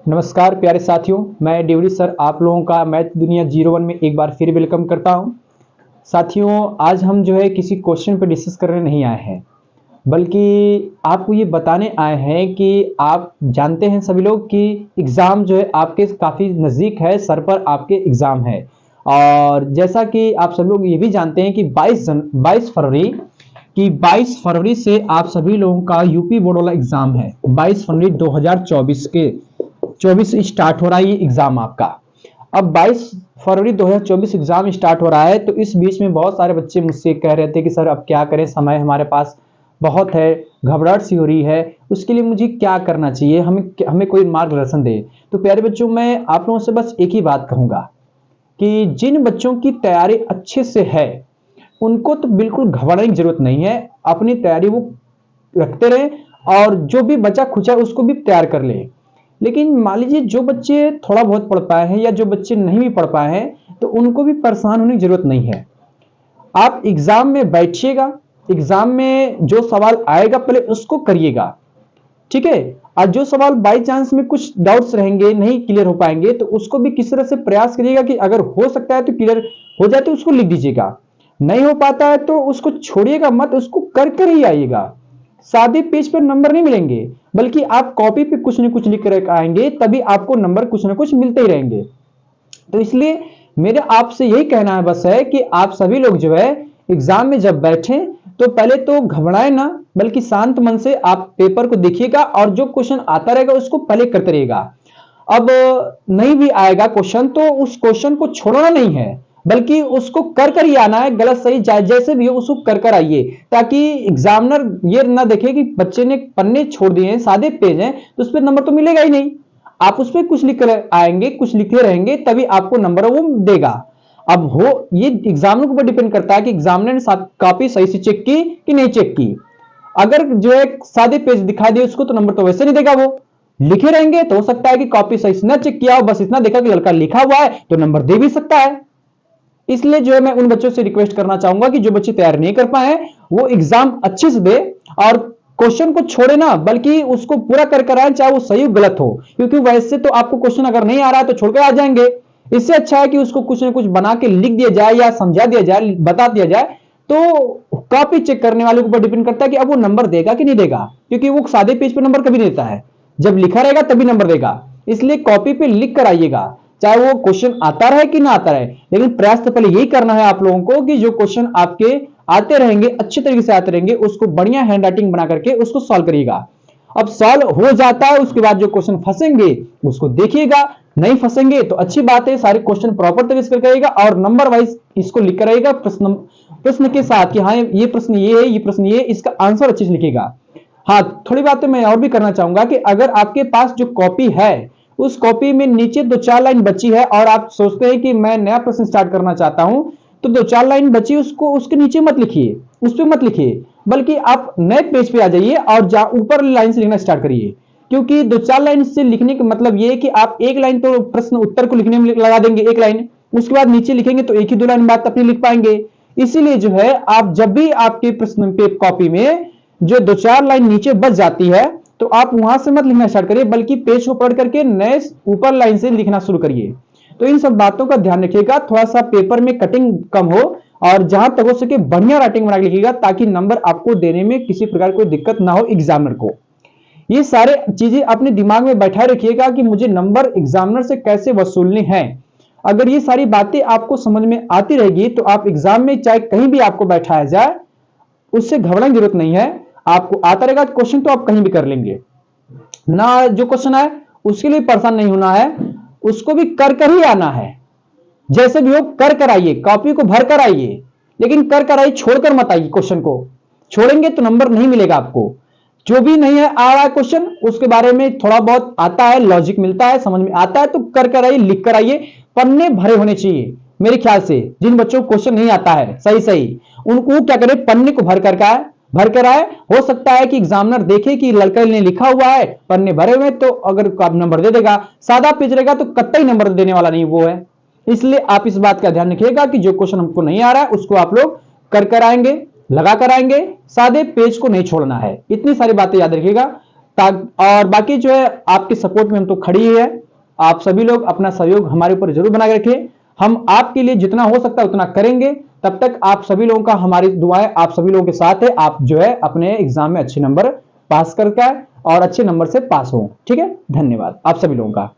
नमस्कार प्यारे साथियों, मैं डेवरी सर आप लोगों का मैथ दुनिया 01 में एक बार फिर वेलकम करता हूं। साथियों, आज हम जो है किसी क्वेश्चन पर डिस्कस करने नहीं आए हैं, बल्कि आपको ये बताने आए हैं कि आप जानते हैं सभी लोग कि एग्ज़ाम जो है आपके काफ़ी नज़दीक है, सर पर आपके एग्ज़ाम है। और जैसा कि आप सब लोग ये भी जानते हैं कि 22 फरवरी से आप सभी लोगों का यूपी बोर्ड वाला एग्ज़ाम है। 22 फरवरी 2024 के 24 से स्टार्ट हो रहा है ये एग्जाम आपका। अब 22 फरवरी 2024 एग्जाम स्टार्ट हो रहा है, तो इस बीच में बहुत सारे बच्चे मुझसे कह रहे थे कि सर अब क्या करें, समय हमारे पास बहुत है, घबराहट सी हो रही है, उसके लिए मुझे क्या करना चाहिए, हमें हमें कोई मार्गदर्शन दे। तो प्यारे बच्चों, मैं आप लोगों से बस एक ही बात कहूंगा कि जिन बच्चों की तैयारी अच्छे से है उनको तो बिल्कुल घबराने की जरूरत नहीं है। अपनी तैयारी वो रखते रहे और जो भी बचा खुचा उसको भी तैयार कर ले। लेकिन मान लीजिए जो बच्चे थोड़ा बहुत पढ़ पाए हैं या जो बच्चे नहीं भी पढ़ पाए हैं, तो उनको भी परेशान होने की जरूरत नहीं है। आप एग्जाम में बैठिएगा, एग्जाम में जो सवाल आएगा पहले उसको करिएगा, ठीक है। और जो सवाल बाई चांस में कुछ डाउट्स रहेंगे, नहीं क्लियर हो पाएंगे, तो उसको भी किस तरह से प्रयास करिएगा कि अगर हो सकता है तो क्लियर हो जाए तो उसको लिख दीजिएगा, नहीं हो पाता है तो उसको छोड़िएगा मत, उसको कर कर ही आइएगा। सादे पेज पर नंबर नहीं मिलेंगे, बल्कि आप कॉपी पे कुछ न कुछ लिख कर आएंगे, तभी आपको नंबर कुछ न कुछ मिलते ही रहेंगे। तो इसलिए मेरे आपसे यही कहना है बस है कि आप सभी लोग जो है एग्जाम में जब बैठे तो पहले तो घबराए ना, बल्कि शांत मन से आप पेपर को देखिएगा और जो क्वेश्चन आता रहेगा उसको पहले करते रहेगा। अब नहीं भी आएगा क्वेश्चन तो उस क्वेश्चन को छोड़ना नहीं है, बल्कि उसको कर कर ही आना है। गलत सही जैसे भी हो उसको कर कर आइए, ताकि एग्जामिनर ये ना देखे कि बच्चे ने पन्ने छोड़ दिए हैं, सादे पेज हैं, तो उस पर नंबर तो मिलेगा ही नहीं। आप उस पर कुछ लिख कर आएंगे, कुछ लिखे रहेंगे, तभी आपको नंबर वो देगा। अब हो ये एग्जामिनर के ऊपर डिपेंड करता है कि एग्जामिनर ने कॉपी सही से चेक की कि नहीं चेक की। अगर जो है सादे पेज दिखा दिए उसको तो नंबर तो वैसे नहीं देगा। वो लिखे रहेंगे तो हो सकता है कि कॉपी सही से ना चेक किया हो, बस इतना देखा कि लड़का लिखा हुआ है तो नंबर दे भी सकता है। इसलिए जो है मैं उन बच्चों से रिक्वेस्ट करना चाहूंगा कि जो बच्चे तैयार नहीं कर पाए हैं वो एग्जाम अच्छे से दे और क्वेश्चन को छोड़े ना, बल्कि उसको पूरा कर कर आए, चाहे वो सही हो गलत हो। क्योंकि वैसे तो आपको क्वेश्चन अगर नहीं आ रहा है तो छोड़कर आ जाएंगे। इससे अच्छा है कि उसको कुछ ना कुछ बना के लिख दिया जाए या समझा दिया जाए, बता दिया जाए। तो कॉपी चेक करने वाले के ऊपर डिपेंड करता है कि अब वो नंबर देगा कि नहीं देगा, क्योंकि वो सादे पेज पर नंबर कभी नहीं देता है, जब लिखा रहेगा तभी नंबर देगा। इसलिए कॉपी पे लिख कर आइएगा, चाहे वो क्वेश्चन आता रहे कि ना आता रहे। लेकिन प्रयास तो पहले यही करना है आप लोगों को कि जो क्वेश्चन आपके आते रहेंगे, अच्छे तरीके से आते रहेंगे, उसको बढ़िया हैंड राइटिंग बना करके उसको सॉल्व करिएगा। अब सॉल्व हो जाता है, उसके बाद जो क्वेश्चन फंसेंगे उसको देखिएगा, नहीं फंसेंगे तो अच्छी बात है, सारे क्वेश्चन प्रॉपर तरीके से करिएगा और नंबर वाइज इसको लिख कर आइएगा, प्रश्न प्रश्न के साथ कि हाँ ये प्रश्न ये है, ये प्रश्न ये है, इसका आंसर अच्छे से लिखिएगा। हाँ, थोड़ी बातें मैं और भी करना चाहूंगा कि अगर आपके पास जो कॉपी है उस कॉपी में नीचे 2-4 लाइन बची है और आप सोचते हैं कि मैं नया प्रश्न स्टार्ट करना चाहता हूं, तो 2-4 लाइन बची उसको उसके नीचे मत लिखिए, उस पर मत लिखिए, बल्कि आप नए पेज पे आ जाइए और ऊपर लाइन से लिखना स्टार्ट करिए। क्योंकि 2-4 लाइन से लिखने का मतलब ये है कि आप एक लाइन तो प्रश्न उत्तर को लिखने में लगा देंगे, एक लाइन, उसके बाद नीचे लिखेंगे तो एक ही 2 लाइन बात अपनी लिख पाएंगे। इसीलिए जो है आप जब भी आपके प्रश्न पे कॉपी में जो 2-4 लाइन नीचे बच जाती है तो आप वहां से मत लिखना स्टार्ट करिए, बल्कि पेज को पढ़ करके नए ऊपर लाइन से लिखना शुरू करिए। तो इन सब बातों का ध्यान रखिएगा, थोड़ा सा पेपर में कटिंग कम हो और जहां तक हो सके बढ़िया राइटिंग बना के लिखिएगा, ताकि नंबर आपको देने में किसी प्रकार कोई दिक्कत ना हो एग्जामिनर को। ये सारे चीजें अपने दिमाग में बैठाए रखिएगा कि मुझे नंबर एग्जामिनर से कैसे वसूलने हैं। अगर ये सारी बातें आपको समझ में आती रहेगी तो आप एग्जाम में चाहे कहीं भी आपको बैठाया जाए उससे घबराने की जरूरत नहीं है। आपको आता रहेगा क्वेश्चन तो आप कहीं भी कर लेंगे ना। जो क्वेश्चन है उसके लिए परेशान नहीं होना है, उसको भी कर कर ही आना है। जैसे भी हो कर कर आइए, कॉपी को भर कर आइए, लेकिन कर कर आइए, छोड़कर मत आइए। क्वेश्चन को छोड़ेंगे तो नंबर नहीं मिलेगा आपको। जो भी नहीं है आ रहा है क्वेश्चन उसके बारे में थोड़ा बहुत आता है, लॉजिक मिलता है, समझ में आता है तो कर कर आइए, लिख कर आइए। पन्ने भरे होने चाहिए मेरे ख्याल से। जिन बच्चों को क्वेश्चन नहीं आता है सही सही, उनको क्या करें, पन्ने को भर कर आए। हो सकता है कि एग्जामिनर देखे कि लड़का ने लिखा हुआ है, पन्ने भरे हुए, तो अगर आप नंबर दे देगा। सादा पेज रहेगा तो कतई नंबर देने वाला नहीं वो है। इसलिए आप इस बात का ध्यान रखिएगा कि जो क्वेश्चन हमको नहीं आ रहा है उसको आप लोग कर कर आएंगे, लगा कर आएंगे, सादे पेज को नहीं छोड़ना है। इतनी सारी बातें याद रखिएगा। और बाकी जो है आपके सपोर्ट में हम तो खड़ी ही है। आप सभी लोग अपना सहयोग हमारे ऊपर जरूर बना के रखें। हम आपके लिए जितना हो सकता है उतना करेंगे। तब तक आप सभी लोगों का, हमारी दुआएं आप सभी लोगों के साथ है। आप जो है अपने एग्जाम में अच्छे नंबर पास करके और अच्छे नंबर से पास हो। ठीक है, धन्यवाद आप सभी लोगों का।